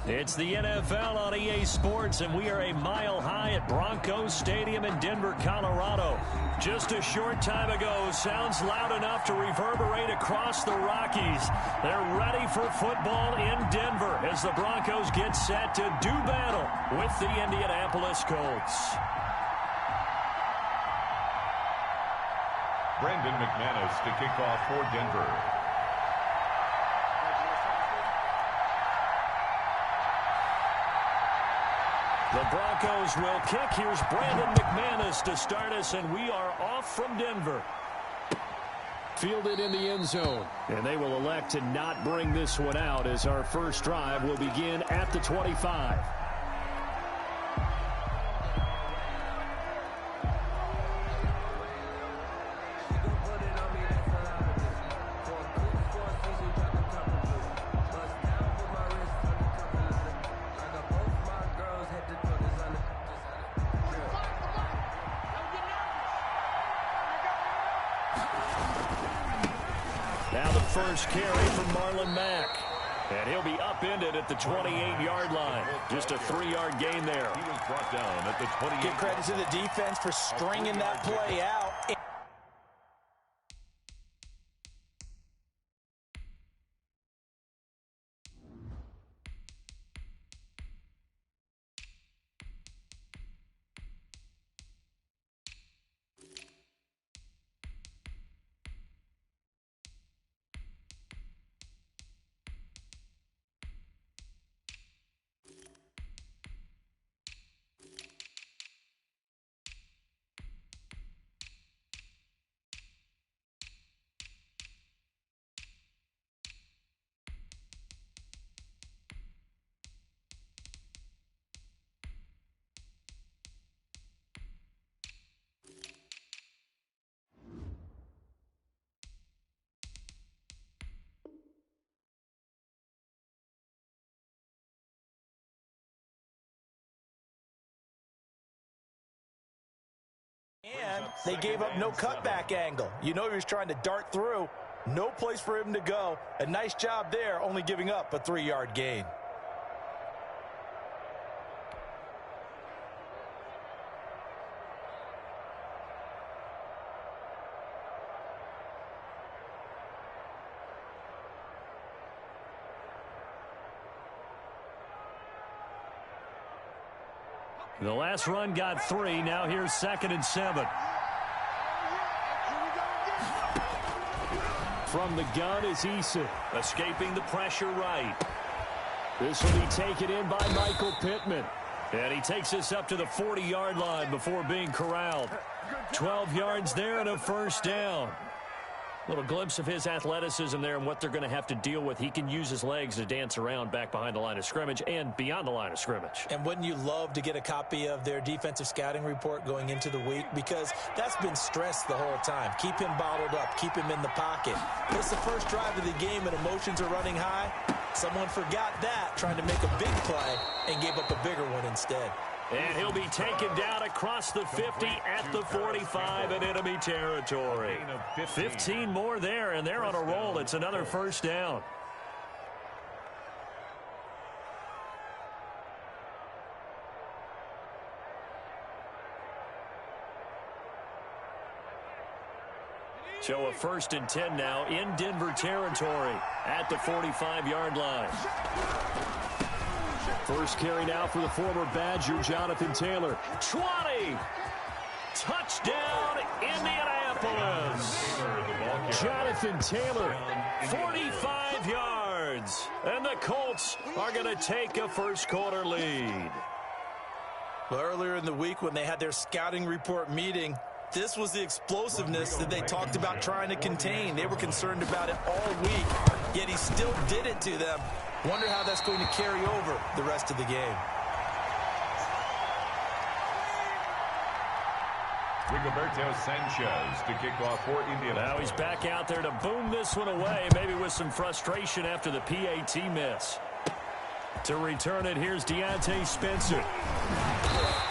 It's the NFL on EA Sports, and we are a mile high at Broncos Stadium in Denver, Colorado. Just a short time ago, sounds loud enough to reverberate across the Rockies. They're ready for football in Denver as the Broncos get set to do battle with the Indianapolis Colts. Brandon McManus to kick off for Denver. The Broncos will kick. Here's Brandon McManus to start us, and we are off from Denver. Fielded in the end zone. And they will elect to not bring this one out as our first drive will begin at the 25. Now the first carry from Marlon Mack. And he'll be upended at the 28-yard line. Just a 3-yard gain there. He was brought down at the 28. Give credit to the defense for stringing that play out. And they gave up no cutback angle. You know he was trying to dart through. No place for him to go. A nice job there, only giving up a 3-yard gain. The last run got 3. Now here's 2nd and 7. From the gun is Eason. Escaping the pressure right. This will be taken in by Michael Pittman. And he takes us up to the 40-yard line before being corralled. 12 yards there and a first down. Little glimpse of his athleticism there and what they're going to have to deal with. He can use his legs to dance around back behind the line of scrimmage and beyond the line of scrimmage. And wouldn't you love to get a copy of their defensive scouting report going into the week? Because that's been stressed the whole time. Keep him bottled up. Keep him in the pocket. It's the first drive of the game and emotions are running high. Someone forgot that, trying to make a big play and gave up a bigger one instead. And he'll be taken down across the 50 at the 45 in enemy territory. 15 more there, and they're on a roll. It's another first down. So a 1st and 10 now in Denver territory at the 45-yard line. First carry now for the former Badger, Jonathan Taylor. 20! Touchdown, Indianapolis! Jonathan Taylor, 45 yards. And the Colts are going to take a first-quarter lead. Well, earlier in the week when they had their scouting report meeting, this was the explosiveness that they talked about trying to contain. They were concerned about it all week, yet he still did it to them. Wonder how that's going to carry over the rest of the game. Rigoberto Sanchez to kick off for Indiana. Now he's back out there to boom this one away, maybe with some frustration after the PAT miss. To return it, here's Deontay Spencer.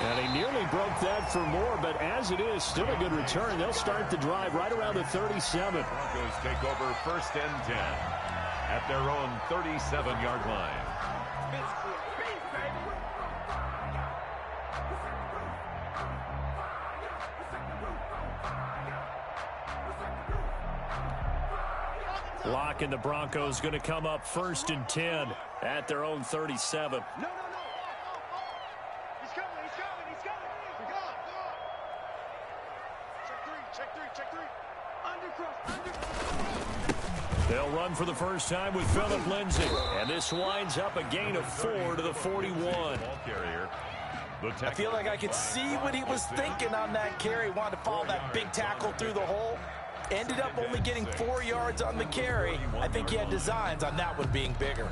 And he nearly broke that for more, but as it is, still a good return. They'll start the drive right around the 37. Broncos take over 1st and 10 at their own 37-yard line. Lock and the Broncos going to come up 1st and 10 at their own 37. No. He's coming. Go on. Check three. Undercross. They'll run for the first time with Phillip Lindsay. And this winds up a gain of 4 to the 41. I feel like I could see what he was thinking on that carry. Wanted to follow that big tackle through the hole. Ended up only getting 4 yards on the carry. I think he had designs on that one being bigger.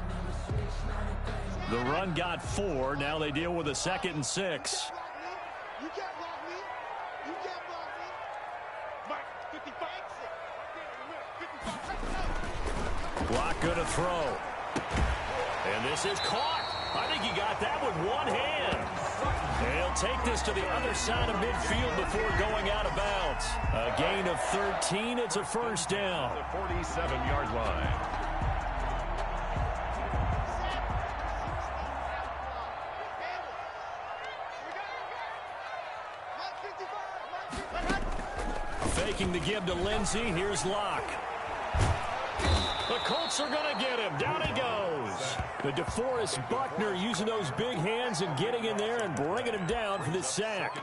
The run got 4. Now they deal with a 2nd and 6. You can't block me. Mark 55. Lock going to throw. And this is caught. I think he got that with one hand. And he'll take this to the other side of midfield before going out of bounds. A gain of 13. It's a first down. The 47-yard line. Faking the give to Lindsay. Here's Locke. The Colts are going to get him. Down he goes. The DeForest Buckner using those big hands and getting in there and bringing him down for the sack.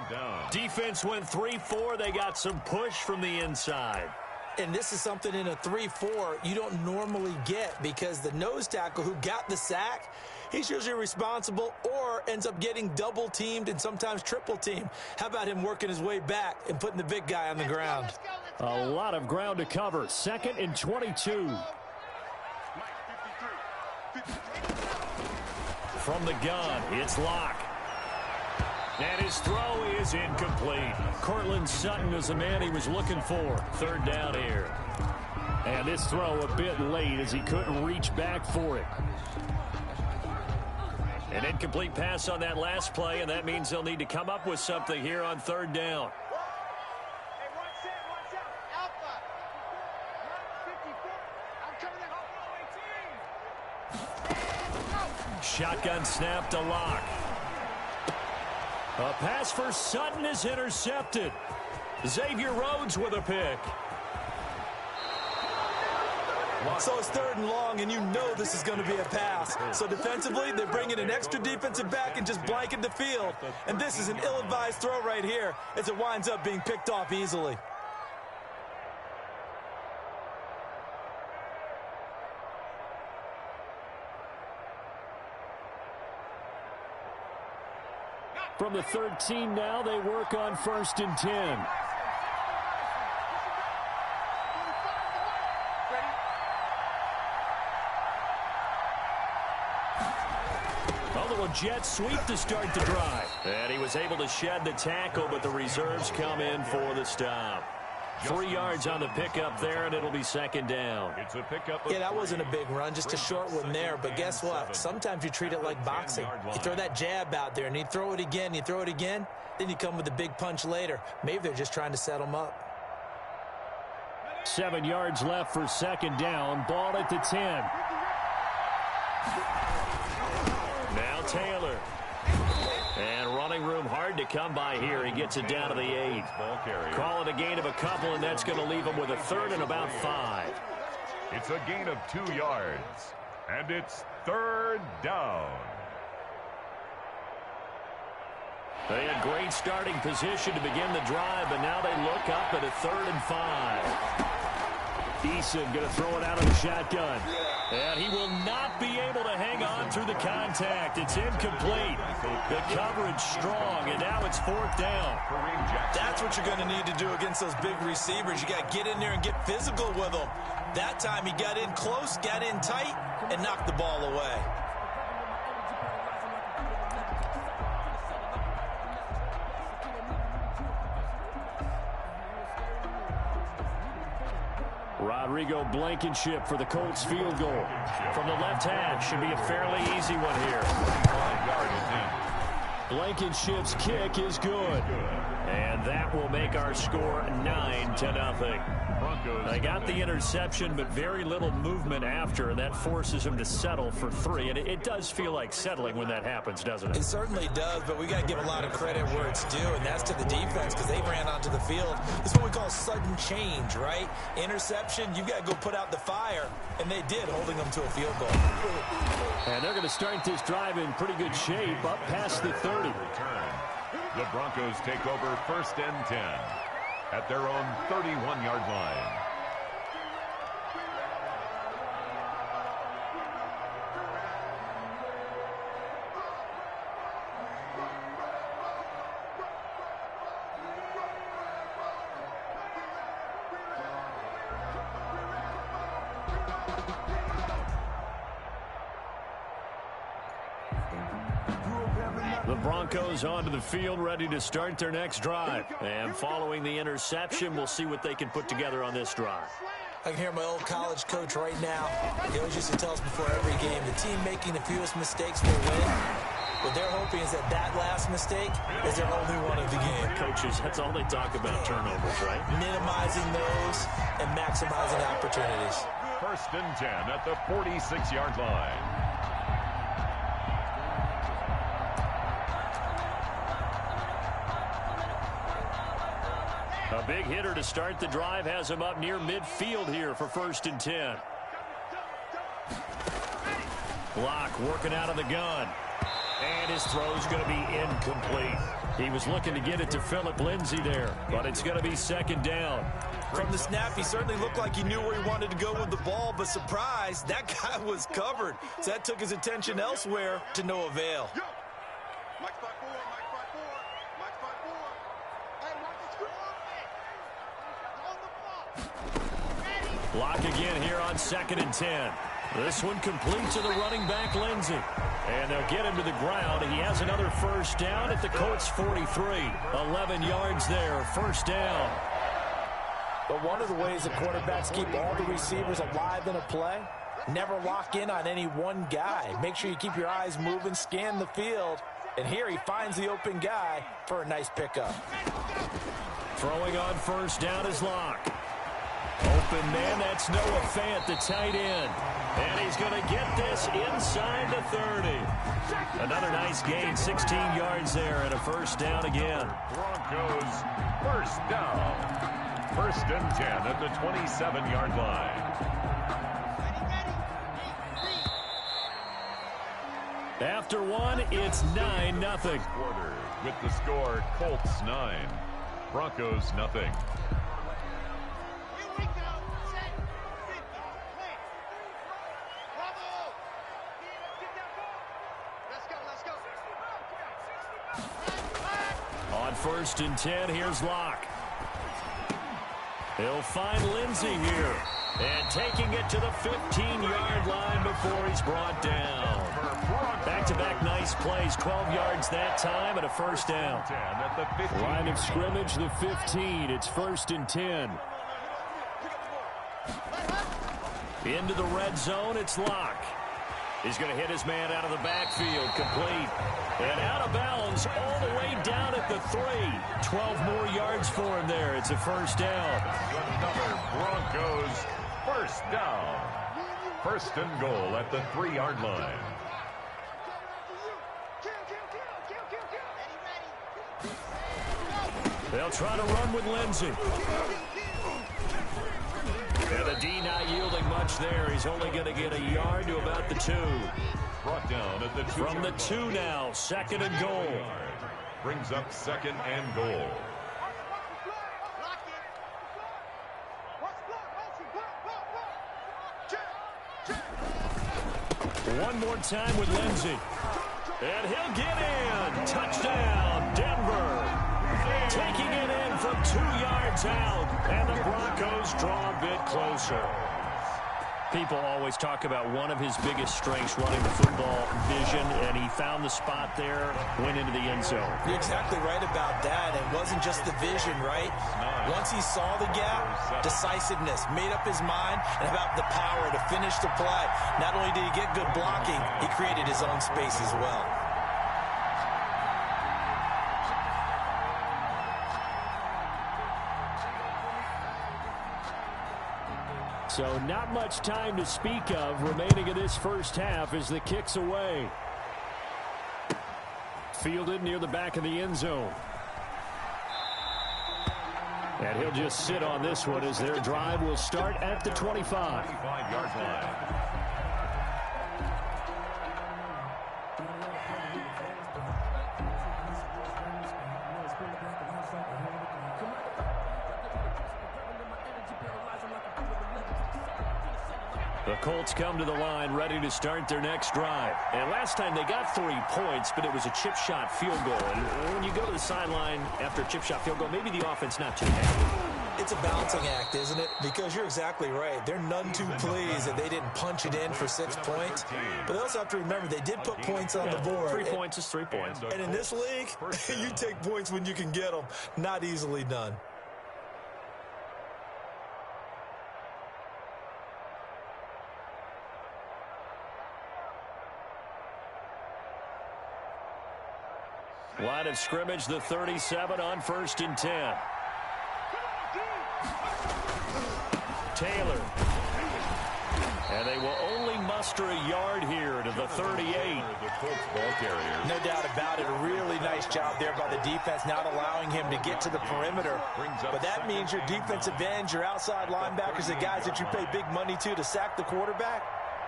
Defense went 3-4. They got some push from the inside. And this is something in a 3-4 you don't normally get because the nose tackle who got the sack, he's usually responsible or ends up getting double-teamed and sometimes triple-teamed. How about him working his way back and putting the big guy on the ground? A lot of ground to cover. 2nd and 22. From the gun, it's Locke. And his throw is incomplete. Cortland Sutton is the man he was looking for. 3rd down here. And this throw a bit late as he couldn't reach back for it. An incomplete pass on that last play, and that means they'll need to come up with something here on 3rd down. Shotgun snap to Locke. A pass for Sutton is intercepted. Xavier Rhodes with a pick. So it's 3rd and long, and you know this is going to be a pass. So defensively, they're bringing an extra defensive back and just blanking the field. And this is an ill-advised throw right here as it winds up being picked off easily. From the 13 now, they work on 1st and 10. A little jet sweep to start the drive. And he was able to shed the tackle, but the reserves come in for the stop. 3 yards on the pickup there, and it'll be 2nd down. It's a pickup. Yeah, that wasn't a big run, just a short one there. But guess what? Sometimes you treat it like boxing. You throw that jab out there, and you throw it again, then you come with a big punch later. Maybe they're just trying to set them up. 7 yards left for 2nd down. Ball at the 10. Now Taylor. And running room hard to come by here. He gets it down to the 8. Call it a gain of a couple, and that's going to leave him with a 3rd and about 5. It's a gain of 2 yards. And it's 3rd down. They had great starting position to begin the drive, but now they look up at a 3rd and 5. Eason going to throw it out of the shotgun. And he will not be able to hang on through the contact. It's incomplete. The coverage strong, and now it's 4th down. That's what you're going to need to do against those big receivers. You got to get in there and get physical with them. That time he got in close, got in tight, and knocked the ball away. Rodrigo Blankenship for the Colts field goal. From the left hash, should be a fairly easy one here. Blankenship's kick is good. And that will make our score 9-0. They got the interception, but very little movement after, and that forces them to settle for 3. And it does feel like settling when that happens, doesn't it? It certainly does, but we got to give a lot of credit where it's due, and that's to the defense because they ran onto the field. It's what we call sudden change, right? Interception, you got to go put out the fire, and they did, holding them to a field goal. And they're going to start this drive in pretty good shape, up past the 30. The Broncos take over 1st and 10 at their own 31-yard line. The Broncos onto the field, ready to start their next drive. And following the interception, we'll see what they can put together on this drive. I can hear my old college coach right now. He always used to tell us before every game, the team making the fewest mistakes will win. What they're hoping is that last mistake is their only one of the game. Coaches, that's all they talk about, turnovers, right? Minimizing those and maximizing opportunities. 1st and 10 at the 46-yard line. A big hitter to start the drive has him up near midfield here for 1st and 10. Block working out of the gun. And his throw's going to be incomplete. He was looking to get it to Phillip Lindsay there, but it's going to be 2nd down. From the snap, he certainly looked like he knew where he wanted to go with the ball, but surprise, that guy was covered. So that took his attention elsewhere to no avail. Block again here on 2nd and 10. This one complete to the running back, Lindsay. And they'll get him to the ground. He has another 1st down at the Colts 43. 11 yards there, 1st down. But one of the ways that quarterbacks keep all the receivers alive in a play, never lock in on any one guy. Make sure you keep your eyes moving, scan the field. And here he finds the open guy for a nice pickup. Throwing on 1st down is Locke. Open man, that's Noah Fant, the tight end. And he's going to get this inside the 30. Another nice gain, 16 yards there, and a 1st down again. Broncos 1st down. 1st and 10 at the 27-yard line. After one, it's 9-0. Quarter with the score, Colts 9, Broncos 0. On 1st and 10, here's Locke. He'll find Lindsay here. And taking it to the 15-yard line before he's brought down. Back-to-back nice plays, 12 yards that time and a 1st down. Line of scrimmage, the 15. It's 1st and 10. Into the red zone, it's Locke. He's going to hit his man out of the backfield, complete. And out of bounds all the way down at the 3. 12 more yards for him there. It's a 1st down. Another Broncos 1st down. 1st and goal at the 3-yard line. They'll try to run with Lindsay. And the D not yielding much there. He's only going to get a yard to about the 2. Brought down at the 2. From the 2 now, 2nd and goal. Brings up 2nd and goal. One more time with Lindsay. And he'll get in. Touchdown, Denver. Taking it in from 2 yards out. And the Broncos draw a bit closer. People always talk about one of his biggest strengths running the football, vision, and he found the spot there, went into the end zone. You're exactly right about that. It wasn't just the vision, right? Once he saw the gap, decisiveness, made up his mind, and about the power to finish the play. Not only did he get good blocking, he created his own space as well. So not much time to speak of remaining in this first half as the kick's away. Fielded near the back of the end zone. And he'll just sit on this one as their drive will start at the 25. 25-yard line. The Colts come to the line ready to start their next drive. And last time they got 3 points, but it was a chip shot field goal. And when you go to the sideline after a chip shot field goal, maybe the offense not too happy. It's a balancing act, isn't it? Because you're exactly right. They're none too pleased that they didn't punch it in for 6 points. But they also have to remember they did put points on the board. 3 points is 3 points. And in this league, you take points when you can get them. Not easily done. Line of scrimmage, the 37 on 1st and 10. Taylor. And they will only muster a yard here to the 38. The Colts ball carrier. No doubt about it. A really nice job there by the defense, not allowing him to get to the perimeter. But that means your defensive ends, your outside linebackers, the guys that you pay big money to sack the quarterback,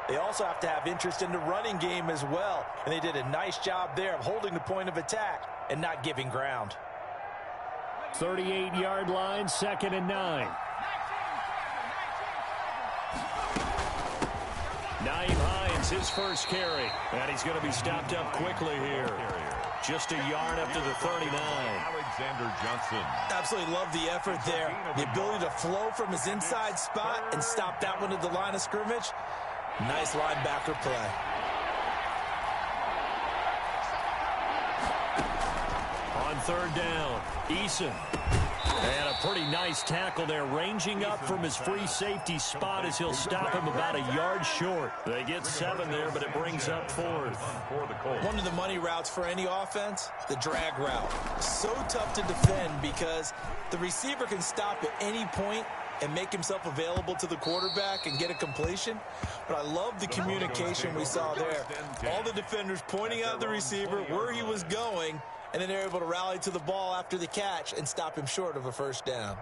they also have to have interest in the running game as well. And they did a nice job there of holding the point of attack and not giving ground. 38-yard line, 2nd and 9. Naeem Hines, his first carry. And he's going to be stopped up quickly here. Just a yard up to the 39. Alexander Johnson. Absolutely love the effort there. The ability to flow from his inside spot and stop that one at the line of scrimmage. Nice linebacker play. On 3rd down, Eason. And a pretty nice tackle there, ranging up from his free safety spot as he'll stop him about a yard short. They get 7 there, but it brings up 4th. One of the money routes for any offense, the drag route. So tough to defend because the receiver can stop at any point and make himself available to the quarterback and get a completion. But I love the communication we saw there. All the defenders pointing out the receiver, where he was going, and then they're able to rally to the ball after the catch and stop him short of a first down.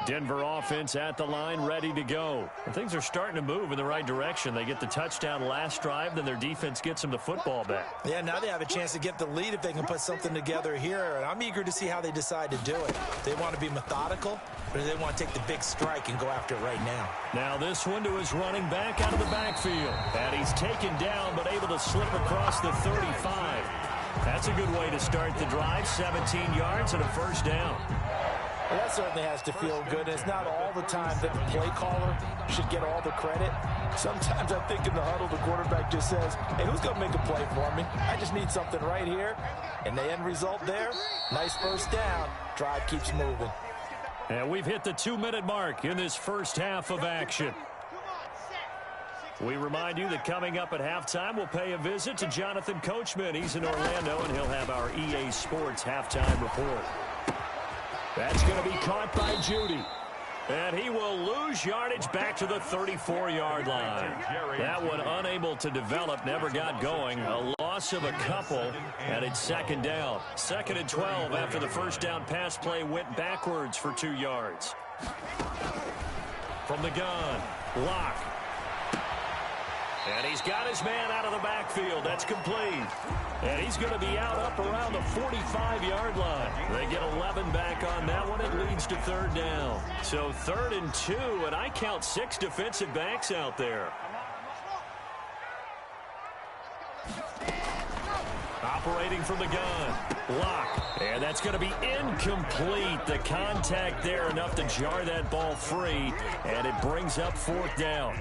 Denver offense at the line, ready to go. And things are starting to move in the right direction. They get the touchdown last drive, then their defense gets them the football back. Yeah, now they have a chance to get the lead if they can put something together here. And I'm eager to see how they decide to do it. They want to be methodical, or do they want to take the big strike and go after it right now? Now this one to his running back out of the backfield. And he's taken down, but able to slip across the 35. That's a good way to start the drive. 17 yards and a first down. Well, that certainly has to feel good. And it's not all the time that the play caller should get all the credit. Sometimes I think in the huddle, the quarterback just says, hey, who's going to make a play for me? I just need something right here. And the end result there, nice first down. Drive keeps moving. And we've hit the 2-minute mark in this first half of action. We remind you that coming up at halftime, we'll pay a visit to Jonathan Coachman. He's in Orlando, and he'll have our EA Sports halftime report. That's going to be caught by Judy. And he will lose yardage back to the 34-yard line. That one unable to develop, never got going. A loss of a couple, and it's 2nd down. 2nd and 12 after the first down pass play went backwards for 2 yards. From the gun, Locke. And he's got his man out of the backfield. That's complete. And he's going to be out up around the 45-yard line. They get 11 back on that one. It leads to 3rd down. So 3rd and 2, and I count 6 defensive backs out there. Operating from the gun. Locke. And that's going to be incomplete. The contact there enough to jar that ball free. And it brings up 4th down.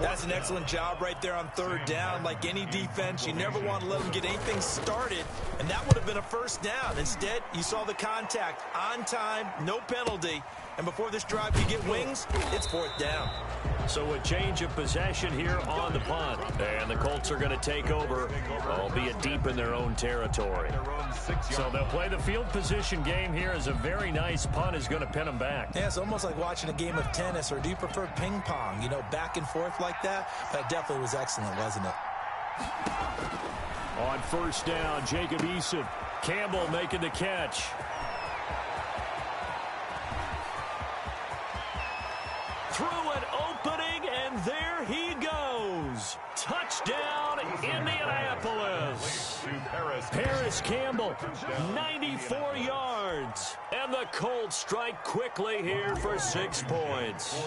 That's an excellent job right there on 3rd down. Like any defense, you never want to let them get anything started. And that would have been a first down. Instead, you saw the contact on time, no penalty. And before this drive can get wings, it's 4th down. So a change of possession here on the punt. And the Colts are going to take over, albeit deep in their own territory. So they'll play the field position game here as a very nice punt is going to pin them back. Yeah, it's almost like watching a game of tennis, or do you prefer ping pong? You know, back and forth like that? That definitely was excellent, wasn't it? On 1st down, Jacob Eason. Campbell making the catch. Through an opening, and there he goes. Touchdown, Indianapolis. Paris Campbell, 94 yards. And the Colts strike quickly here for 6 points.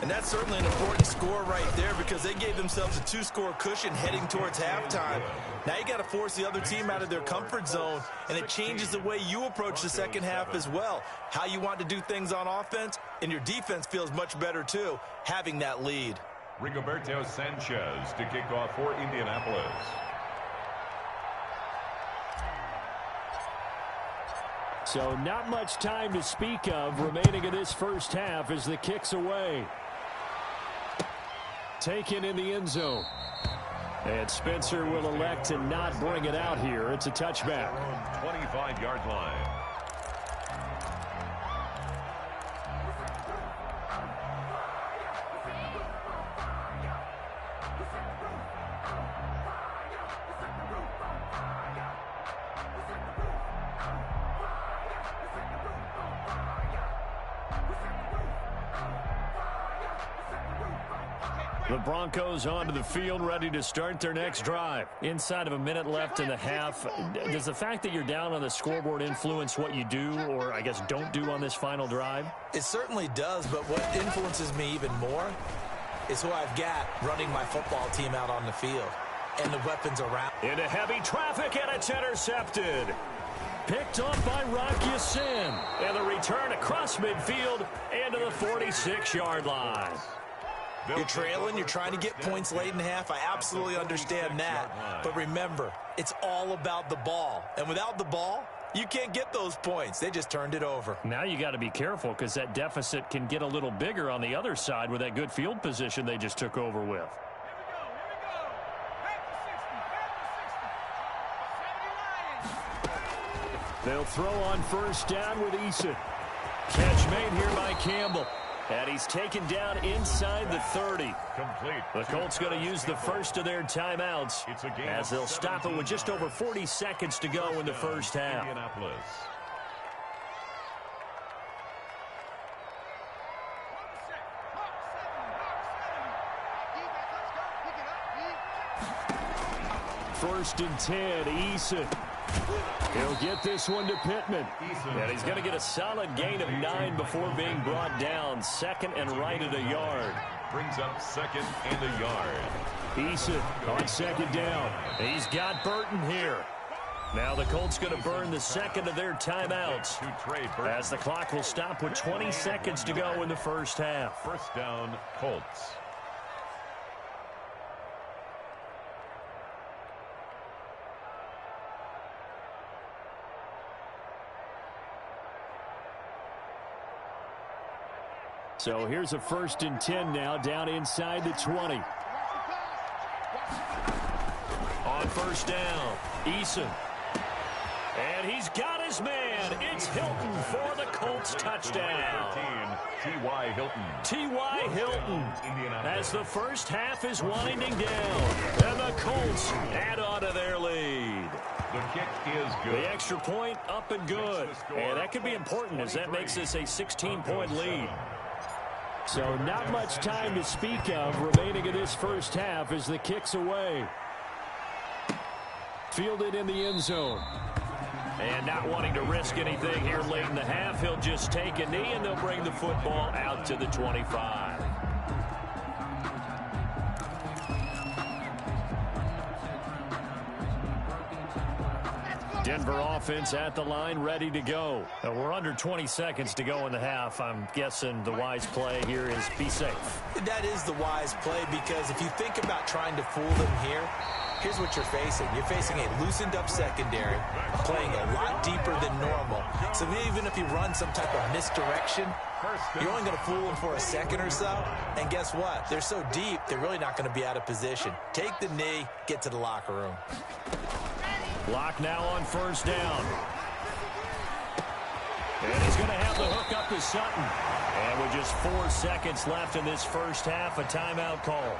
And that's certainly an important score right there, because they gave themselves a 2-score cushion heading towards halftime. Now you got to force the other team out of their comfort zone, and it changes the way you approach the second half as well. How you want to do things on offense, and your defense feels much better too, having that lead. Rigoberto Sanchez to kick off for Indianapolis. So not much time to speak of remaining in this first half as the kick's away. Taken in the end zone. And Spencer will elect to not bring it out here. It's a touchback. 25-yard line. The Broncos onto the field, ready to start their next drive. Inside of a minute left in the half, does the fact that you're down on the scoreboard influence what you do, or I guess don't do on this final drive? It certainly does, but what influences me even more is who I've got running my football team out on the field and the weapons around. Into heavy traffic, and it's intercepted. Picked up by Rock Ya-Sin. And the return across midfield into the 46-yard line. You're trailing, you're trying to get points late in half. I absolutely understand that. But remember, it's all about the ball. And without the ball, you can't get those points. They just turned it over. Now you got to be careful, because that deficit can get a little bigger on the other side with that good field position they just took over with. They'll throw on 1st down with Eason. Catch made here by Campbell. And he's taken down inside the 30. Complete. The Colts going to use the first of their timeouts as they'll stop it with just over 40 seconds to go in the first half. Indianapolis. First and 10, Eason. He'll get this one to Pittman. And he's going to get a solid gain of 9 before being brought down. 2nd and right at a yard. Brings up 2nd and a yard. Eason on 2nd down. He's got Burton here. Now the Colts going to burn the 2nd of their timeouts as the clock will stop with 20 seconds to go in the first half. 1st down, Colts. So here's a 1st and 10 now, down inside the 20. On 1st down, Eason. And he's got his man. It's Hilton for the Colts touchdown. T.Y. Hilton. T.Y. Hilton as the first half is winding down. And the Colts add on to their lead. The kick is good. The extra point up and good. And that could be important as that makes this a 16-point lead. So not much time to speak of remaining in this first half as the kick's away. Fielded in the end zone. And not wanting to risk anything here late in the half, he'll just take a knee and they'll bring the football out to the 25. Denver offense at the line, ready to go. We're under 20 seconds to go in the half. I'm guessing the wise play here is be safe. That is the wise play, because if you think about trying to fool them here, Here's what you're facing. You're facing a loosened-up secondary, playing a lot deeper than normal. So even if you run some type of misdirection, you're only going to fool them for a second or so. And guess what? They're so deep, they're really not going to be out of position. Take the knee, get to the locker room. Lock now on first down. And he's going to have the hook up to Sutton. And with just 4 seconds left in this first half, a timeout call.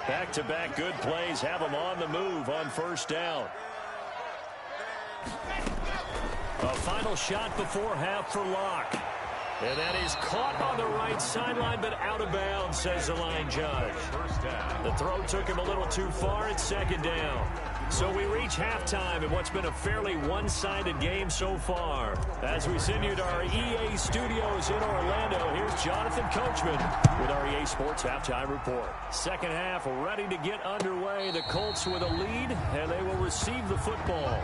Back-to-back good plays have them on the move on first down. A final shot before half for Locke. And that is caught on the right sideline, but out of bounds, says the line judge. The throw took him a little too far. It's second down. So we reach halftime in what's been a fairly one-sided game so far. As we send you to our EA studios in Orlando, here's Jonathan Coachman with our EA Sports Halftime Report. Second half ready to get underway. The Colts with a lead, and they will receive the football.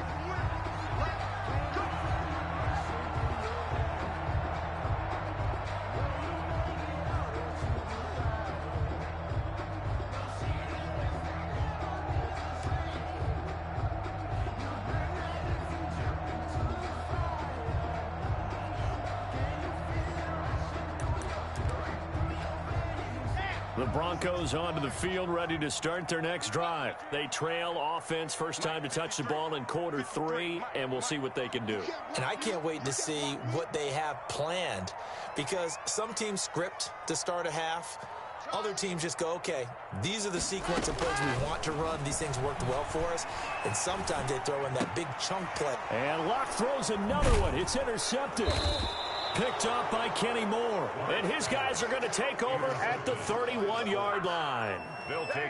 The Broncos onto the field, ready to start their next drive. They trail offense, first time to touch the ball in quarter 3, and we'll see what they can do. And I can't wait to see what they have planned, because some teams script to start a half. Other teams just go, okay, these are the sequence of plays we want to run. These things worked well for us. And sometimes they throw in that big chunk play. And Locke throws another one. It's intercepted. Picked up by Kenny Moore. And his guys are going to take over at the 31-yard line.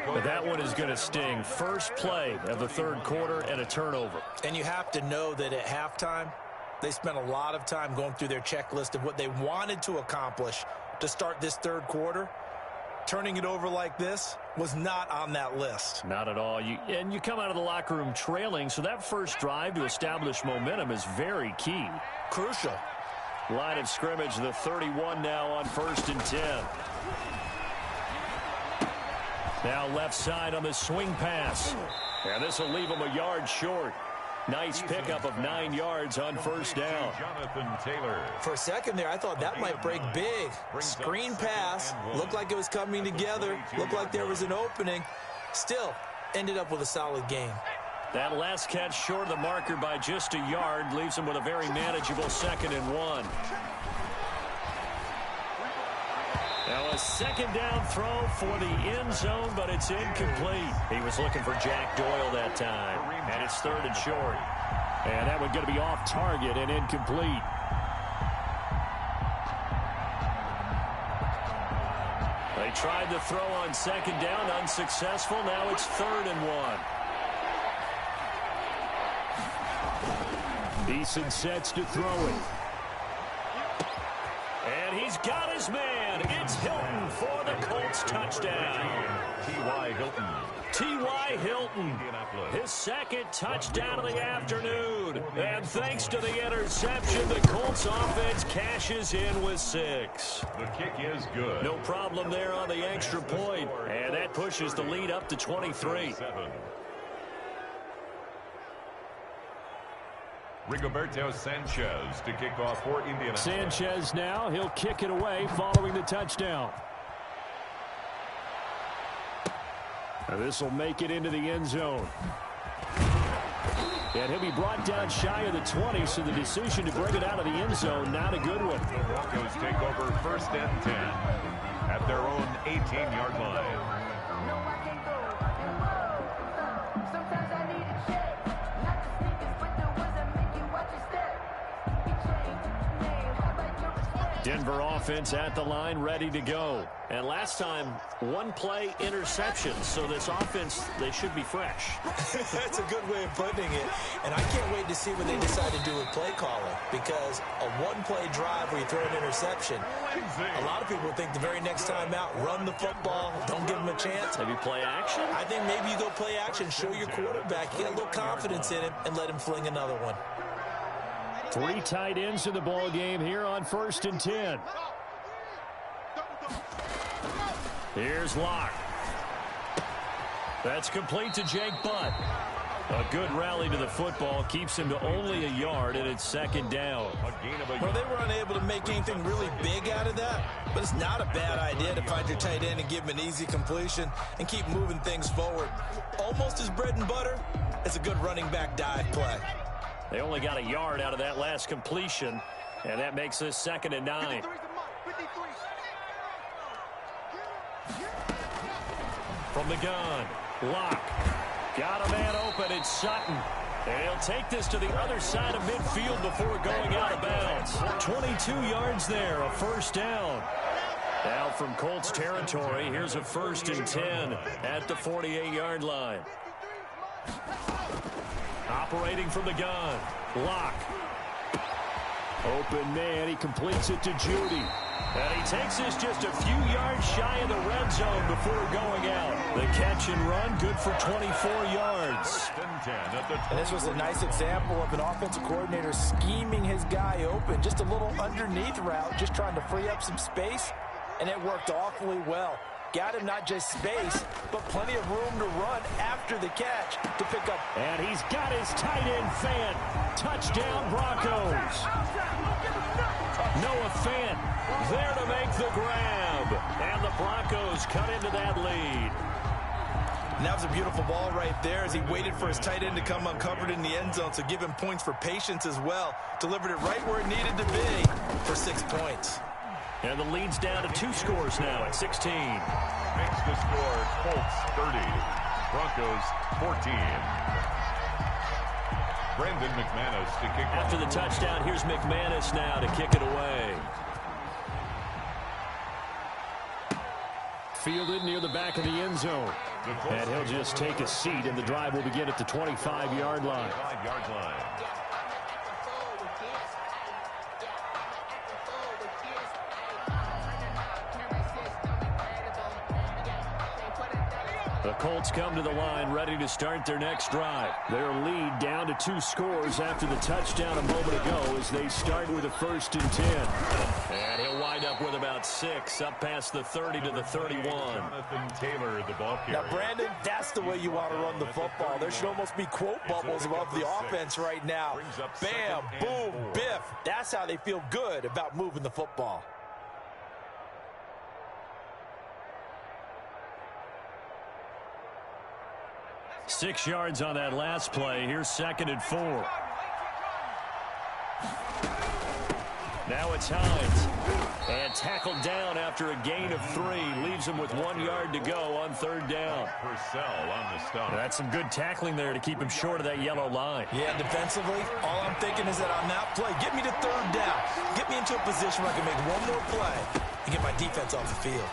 But that one is going to sting. First play of the third quarter and a turnover. And you have to know that at halftime, they spent a lot of time going through their checklist of what they wanted to accomplish to start this third quarter. Turning it over like this was not on that list. Not at all. And you come out of the locker room trailing, so that first drive to establish momentum is very key. Crucial. Line of scrimmage, the 31 now on 1st and 10. Now left side on the swing pass. And this will leave him a yard short. Nice pickup of 9 yards on first down. Jonathan Taylor. For a second there, I thought that might break big. Screen pass. Looked like it was coming together. Looked like there was an opening. Still, ended up with a solid game. That last catch short of the marker by just a yard leaves him with a very manageable 2nd and 1. Now a second down throw for the end zone, but it's incomplete. He was looking for Jack Doyle that time. And it's 3rd and short. And that one going to be off target and incomplete. They tried the throw on 2nd down, unsuccessful. Now it's 3rd and 1. Eason sets to throw it. And he's got his man. It's Hilton for the Colts touchdown. T.Y. Hilton. T.Y. Hilton, his 2nd touchdown of the afternoon. And thanks to the interception, the Colts offense cashes in with 6. The kick is good. No problem there on the extra point. And that pushes the lead up to 23. Rigoberto Sanchez to kick off for Indianapolis. Sanchez now, he'll kick it away following the touchdown. This will make it into the end zone. And he'll be brought down shy of the 20, so the decision to bring it out of the end zone, not a good one. The Broncos take over 1st and 10 at their own 18-yard line. Denver offense at the line, ready to go. And last time, 1 play interception. So this offense, they should be fresh. That's a good way of putting it. And I can't wait to see what they decide to do with play calling. Because a 1-play drive where you throw an interception, a lot of people think the very next time out, run the football, don't give them a chance. Maybe play action? I think maybe you go play action, show your quarterback, get a little confidence in him, and let him fling another one. 3 tight ends in the ball game here on 1st and 10. Here's Locke. That's complete to Jake Butt. A good rally to the football keeps him to only a yard, and it's second down. Well, they were unable to make anything really big out of that, but it's not a bad idea to find your tight end and give him an easy completion and keep moving things forward. Almost as bread and butter as a good running back dive play. They only got a yard out of that last completion, and that makes this 2nd and 9. From the gun, Locke. Got a man open, it's Sutton. And he'll take this to the other side of midfield before going out of bounds. 22 yards there, a first down. Now from Colts territory, here's a 1st and 10 at the 48-yard line. Operating from the gun, Locke. Open man, he completes it to Judy. And he takes this just a few yards shy of the red zone before going out. The catch and run, good for 24 yards. And this was a nice example of an offensive coordinator scheming his guy open. Just a little underneath route, just trying to free up some space. And it worked awfully well. Got him not just space, but plenty of room to run after the catch to pick up. And he's got his tight end Fant. Touchdown Broncos. Noah Fant there to make the grab. And the Broncos cut into that lead. And that was a beautiful ball right there as he waited for his tight end to come uncovered in the end zone, so give him points for patience as well. Delivered it right where it needed to be for 6 points. And the lead's down to 2 scores now at 16. Makes the score Colts 30, Broncos 14. Brandon McManus to kick off. After the touchdown, here's McManus now to kick it away. Fielded near the back of the end zone. And he'll just take a seat, and the drive will begin at the 25-yard line. The Colts come to the line ready to start their next drive. Their lead down to 2 scores after the touchdown a moment ago as they start with a 1st and 10. And he'll wind up with about 6 up past the 30 to the 31. Jonathan Taylor, the ball carrier. Now, Brandon, that's the way you want to run the football. There should almost be quote bubbles above the offense right now. Bam, boom, biff. That's how they feel good about moving the football. Six yards on that last play. Here's 2nd and 4. Now it's Hines. And tackled down after a gain of 3. Leaves him with 1 yard to go on 3rd down. Purcell on the stop. That's some good tackling there to keep him short of that yellow line. Yeah, defensively, all I'm thinking is that on that play, get me to 3rd down. Get me into a position where I can make one more play and get my defense off the field.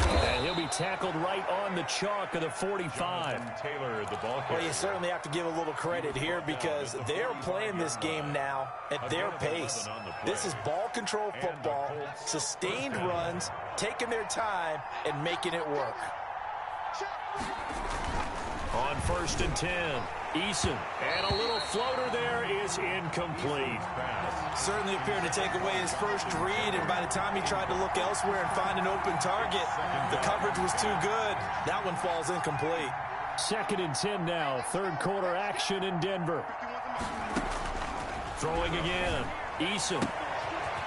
And he'll be tackled right on the chalk of the 45. Taylor, the ball carrier. Well, you certainly have to give a little credit here because they're playing this game now at their pace. This is ball control football, sustained runs, taking their time, and making it work. On 1st and 10, Eason. And a little floater there is incomplete. Certainly appeared to take away his first read, and by the time he tried to look elsewhere and find an open target, the coverage was too good. That one falls incomplete. 2nd and 10 now. 3rd quarter action in Denver. Throwing again. Eason.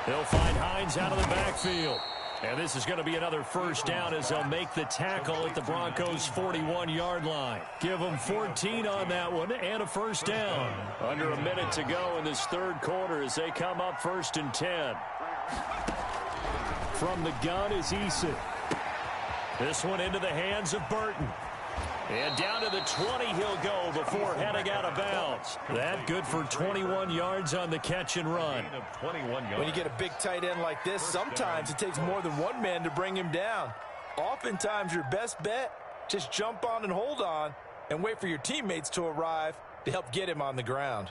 He'll find Hines out of the backfield. And this is going to be another 1st down as they'll make the tackle at the Broncos' 41-yard line. Give them 14 on that one and a 1st down. Under a minute to go in this 3rd quarter as they come up 1st and 10. From the gun is Eason. This one into the hands of Burton. And down to the 20 he'll go before heading out of bounds. That good for 21 yards on the catch and run. When you get a big tight end like this, sometimes it takes more than one man to bring him down. Oftentimes your best bet, just jump on and hold on and wait for your teammates to arrive to help get him on the ground.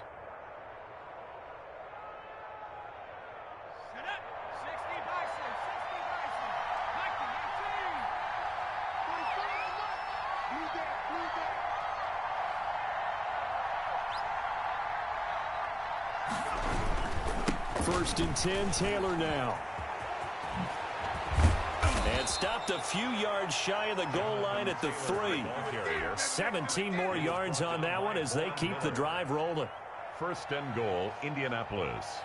First and 10, Taylor now. And stopped a few yards shy of the goal line at the 3. 17 more yards on that one as they keep the drive rolling. First and goal, Indianapolis.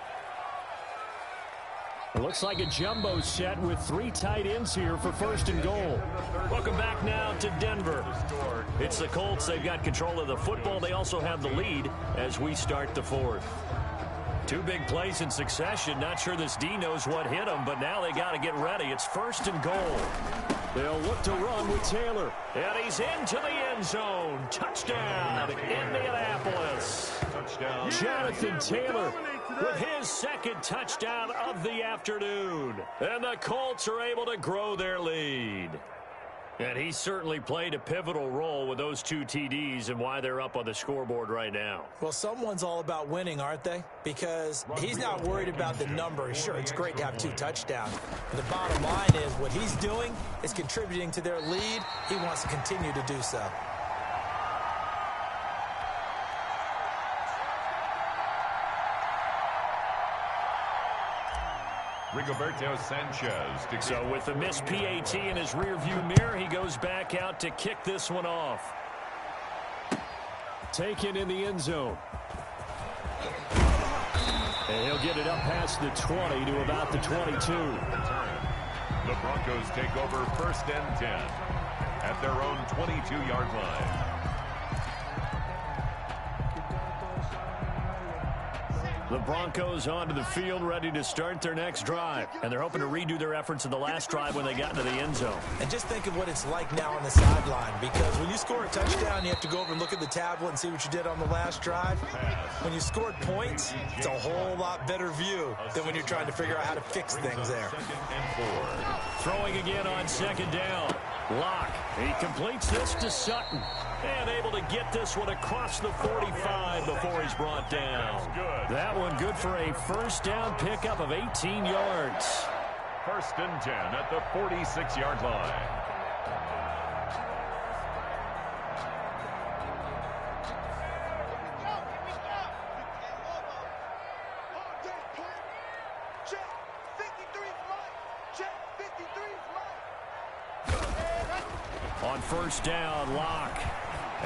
It looks like a jumbo set with 3 tight ends here for first and goal. Welcome back now to Denver. It's the Colts. They've got control of the football. They also have the lead as we start the 4th. 2 big plays in succession. Not sure this D knows what hit them, but now they got to get ready. It's first and goal. They'll look to run with Taylor. And he's into the end zone. Touchdown, Indianapolis. Touchdown. Jonathan Taylor with his second touchdown of the afternoon. And the Colts are able to grow their lead. And he certainly played a pivotal role with those 2 TDs and why they're up on the scoreboard right now. Well, someone's all about winning, aren't they? Because he's not worried about the number. Sure, it's great to have 2 touchdowns. But the bottom line is what he's doing is contributing to their lead. He wants to continue to do so. Rigoberto Sanchez. So with the missed PAT in his rearview mirror, he goes back out to kick this one off. Taken in the end zone. And he'll get it up past the 20 to about the 22. The Broncos take over first and 10 at their own 22-yard line. The Broncos onto the field, ready to start their next drive. And they're hoping to redo their efforts in the last drive when they got into the end zone. And just think of what it's like now on the sideline, because when you score a touchdown, you have to go over and look at the tablet and see what you did on the last drive. When you scored points, it's a whole lot better view than when you're trying to figure out how to fix things there. Second and 4. Throwing again on second down. Locke, he completes this to Sutton. And able to get this one across the 45 before he's brought down. That one good for a first down pickup of 18 yards. First and 10 at the 46-yard line. On first down, Locke.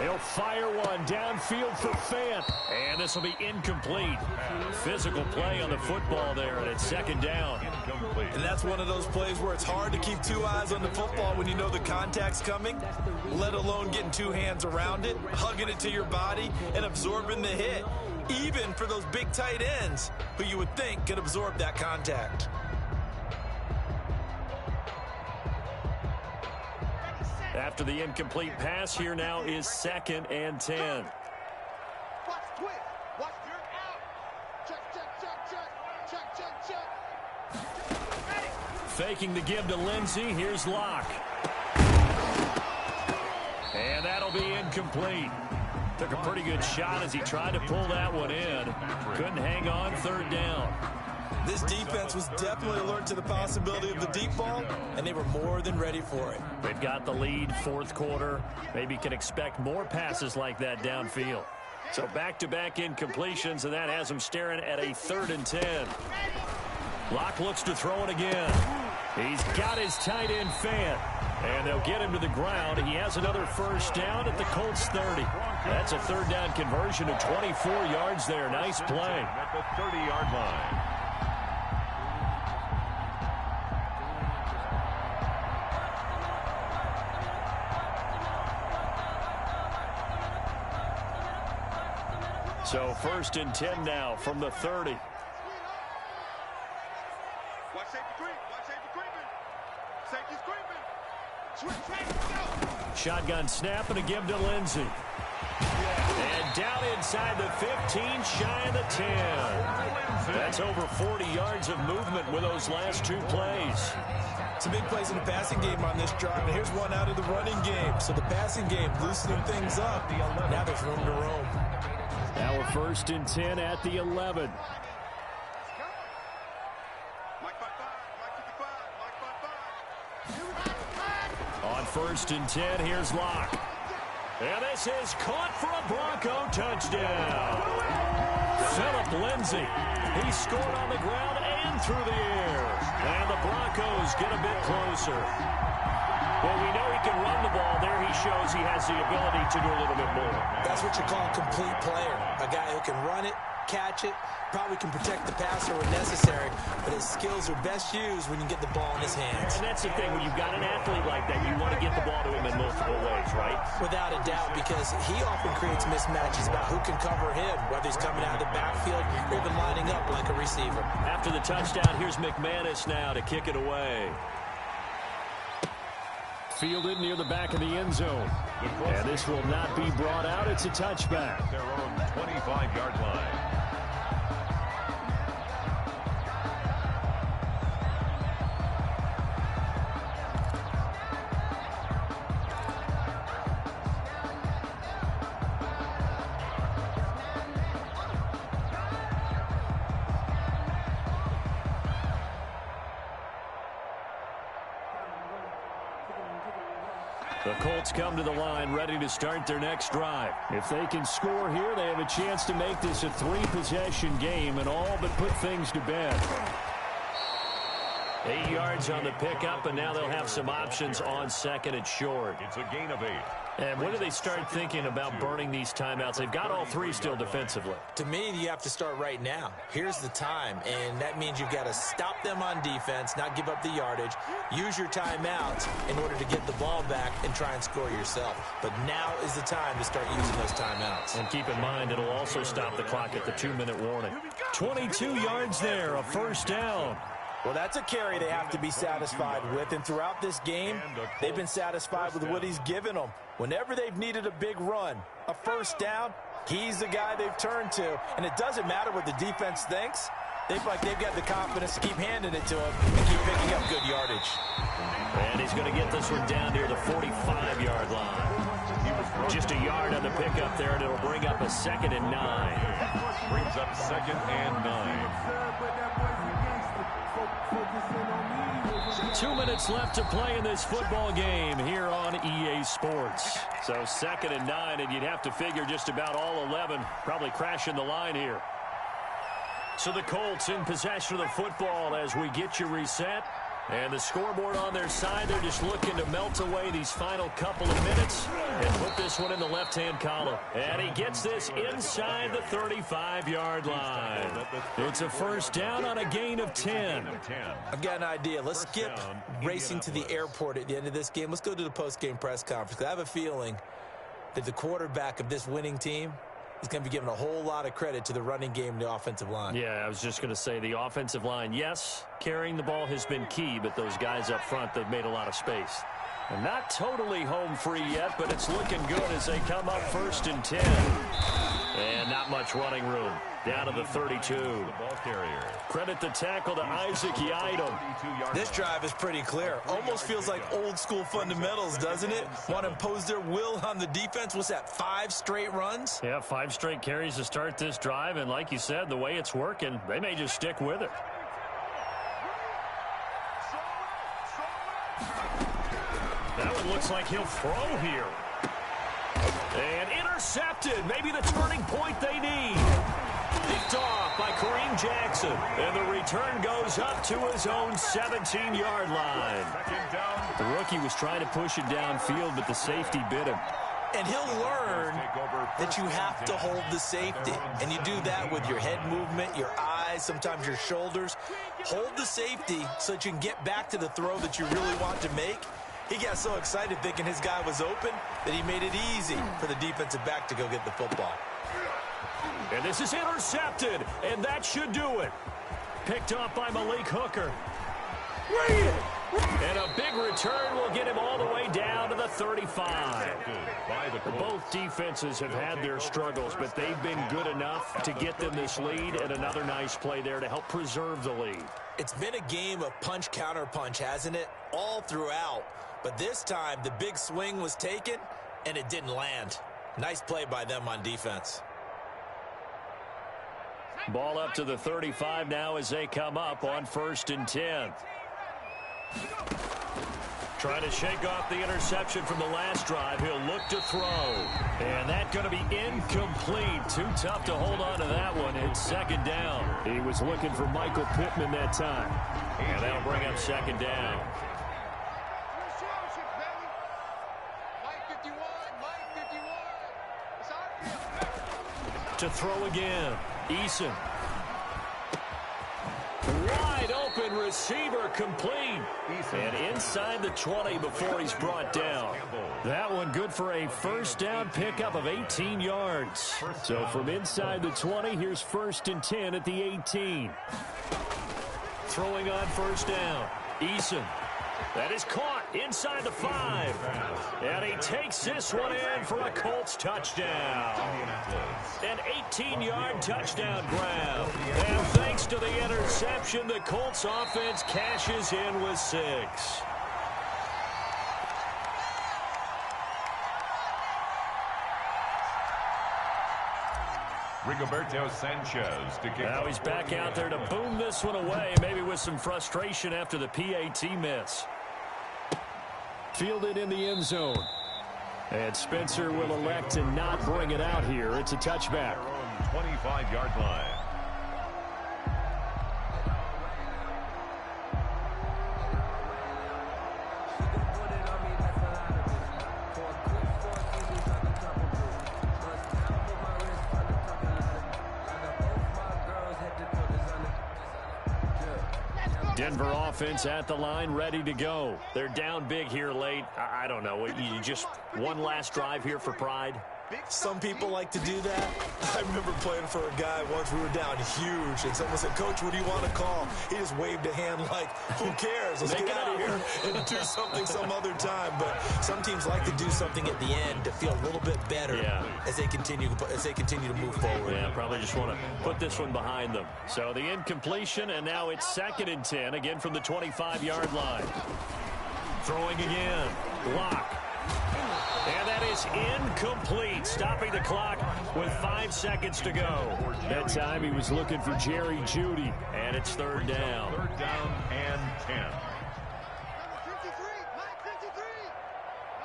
He'll fire one downfield for Fant. And this will be incomplete. Physical play on the football there, and it's second down. And that's one of those plays where it's hard to keep 2 eyes on the football when you know the contact's coming, let alone getting 2 hands around it, hugging it to your body, and absorbing the hit, even for those big tight ends who you would think could absorb that contact. After the incomplete pass, here now is second and 10. Watch twist. Watch your out. Check. Faking the give to Lindsey. Here's Locke. And that'll be incomplete. Took a pretty good shot as he tried to pull that one in. Couldn't hang on, third down. This defense was definitely alert to the possibility of the deep ball, and they were more than ready for it. They've got the lead, fourth quarter. Maybe can expect more passes like that downfield. So back-to-back incompletions, and that has them staring at a 3rd and 10. Locke looks to throw it again. He's got his tight end Fant, and they'll get him to the ground. He has another first down at the Colts 30. That's a third down conversion of 24 yards there. Nice play. At the 30-yard line. So first and 10 now from the 30. Watch safety creep. Watch safety creeping. Safety's creeping. Shotgun snap and a give to Lindsey. And down inside the 15, shy of the 10. That's over 40 yards of movement with those last 2 plays. Some big plays in the passing game on this drive, and here's one out of the running game. So the passing game loosening things up. Now there's room to roam. Now we're first and 10 at the 11. On first and 10, here's Locke. And this is caught for a Bronco touchdown. Phillip Lindsay. He scored on the ground and through the air. And the Broncos get a bit closer. Well, we know he can run the ball. There he shows he has the ability to do a little bit more. That's what you call a complete player. A guy who can run it, catch it, probably can protect the passer when necessary, but his skills are best used when you get the ball in his hands. And that's the thing. When you've got an athlete like that, you want to get the ball to him in multiple ways, right? Without a doubt, because he often creates mismatches about who can cover him, whether he's coming out of the backfield or even lining up like a receiver. After the touchdown, here's McManus now to kick it away. Fielded near the back of the end zone. And this will not be brought out. It's a touchback. Their own 25-yard line. The Colts come to the line ready to start their next drive. If they can score here, they have a chance to make this a 3-possession game and all but put things to bed. 8 yards on the pickup, and now they'll have some options on second and short. It's a gain of 8. And when do they start thinking about burning these timeouts? They've got all three still defensively. To me, you have to start right now. Here's the time, and that means you've got to stop them on defense, not give up the yardage, use your timeouts in order to get the ball back and try and score yourself. But now is the time to start using those timeouts. And keep in mind, it'll also stop the clock at the 2-minute warning. 22 yards there, a first down. Well, that's a carry they have to be satisfied with, and throughout this game, they've been satisfied with what he's given them. Whenever they've needed a big run, a first down, he's the guy they've turned to. And it doesn't matter what the defense thinks. They feel like they've got the confidence to keep handing it to him and keep picking up good yardage. And he's going to get this one down near the 45-yard line. Just a yard on the pickup there, and it'll bring up a 2nd and 9. Brings up 2nd and 9. 2 minutes left to play in this football game here on EA Sports. So 2nd and 9, and you'd have to figure just about all 11 probably crashing the line here. So the Colts in possession of the football as we get you reset. And the scoreboard on their side, they're just looking to melt away these final couple of minutes and put this one in the left-hand column. And he gets this inside the 35-yard line. It's a first down on a gain of 10. I've got an idea. Let's skip racing to the airport at the end of this game. Let's go to the post-game press conference. I have a feeling that the quarterback of this winning team is going to be given a whole lot of credit to the running game and the offensive line. Yeah, I was just going to say the offensive line, yes, carrying the ball has been key, but those guys up front, they've made a lot of space. And not totally home free yet, but it's looking good as they come up 1st and 10. And not much running room. Down to the 32. Credit the tackle to Isaac Yiadom. This drive is pretty clear. Almost feels like old school fundamentals, doesn't it? Want to impose their will on the defense. What's that, 5 straight runs? Yeah, 5 straight carries to start this drive. And like you said, the way it's working, they may just stick with it. That one looks like he'll throw here. And intercepted. Maybe the turning point they need. Picked off by Kareem Jackson. And the return goes up to his own 17-yard line. The rookie was trying to push it downfield, but the safety bit him. And he'll learn that you have to hold the safety. And you do that with your head movement, your eyes, sometimes your shoulders. Hold the safety so that you can get back to the throw that you really want to make. He got so excited thinking his guy was open that he made it easy for the defensive back to go get the football. And this is intercepted, and that should do it. Picked off by Malik Hooker. And a big return will get him all the way down to the 35. Both defenses have had their struggles, but they've been good enough to get them this lead, and another nice play there to help preserve the lead. It's been a game of punch-counter-punch, hasn't it? All throughout. But this time, the big swing was taken, and it didn't land. Nice play by them on defense. Ball up to the 35 now as they come up on 1st and 10. Trying to shake off the interception from the last drive. He'll look to throw. And that's going to be incomplete. Too tough to hold on to that one. It's second down. He was looking for Michael Pittman that time. And that'll bring up second down. To throw again. Eason. Wide open receiver complete. And inside the 20 before he's brought down. That one good for a first down pickup of 18 yards. So from inside the 20, here's 1st and 10 at the 18. Throwing on first down. Eason. That is caught inside the 5. And he takes this one in for a Colts touchdown. An 18-yard touchdown grab. And thanks to the interception, the Colts offense cashes in with 6. Rigoberto Sanchez to kick. Now he's back out there to boom this one away, maybe with some frustration after the PAT miss. Fielded in the end zone. And Spencer will elect to not bring it out here. It's a touchback. 25-yard line. Denver offense at the line, ready to go. They're down big here late. I don't know. You just one last drive here for pride? Some people like to do that. I remember playing for a guy once. We were down huge, and someone said, "Coach, what do you want to call?" He just waved a hand like, "Who cares? Let's get out of here and do something some other time." But some teams like to do something at the end to feel a little bit better as they continue to move forward. Yeah, probably just want to put this one behind them. So the incompletion, and now it's 2nd and 10, again from the 25-yard line. Throwing again. Lock. And that is incomplete, stopping the clock with 5 seconds to go. That time he was looking for Jerry Jeudy, and it's 3rd down. 3rd down and 10. Number 53, Mike 53.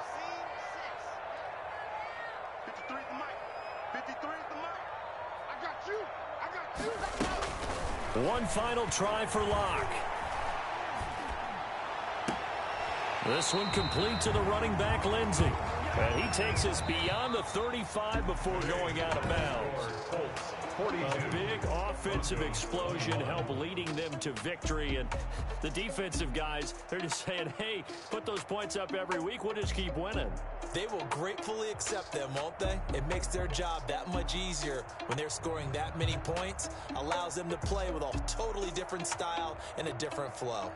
Scene 6. 53 is the mic. 53 is the mic. I got you. I got you. Let's go. One final try for Locke. This one complete to the running back, Lindsey. And he takes us beyond the 35 before going out of bounds. A big offensive explosion helped leading them to victory. And the defensive guys, they're just saying, hey, put those points up every week. We'll just keep winning. They will gratefully accept them, won't they? It makes their job that much easier when they're scoring that many points. Allows them to play with a totally different style and a different flow.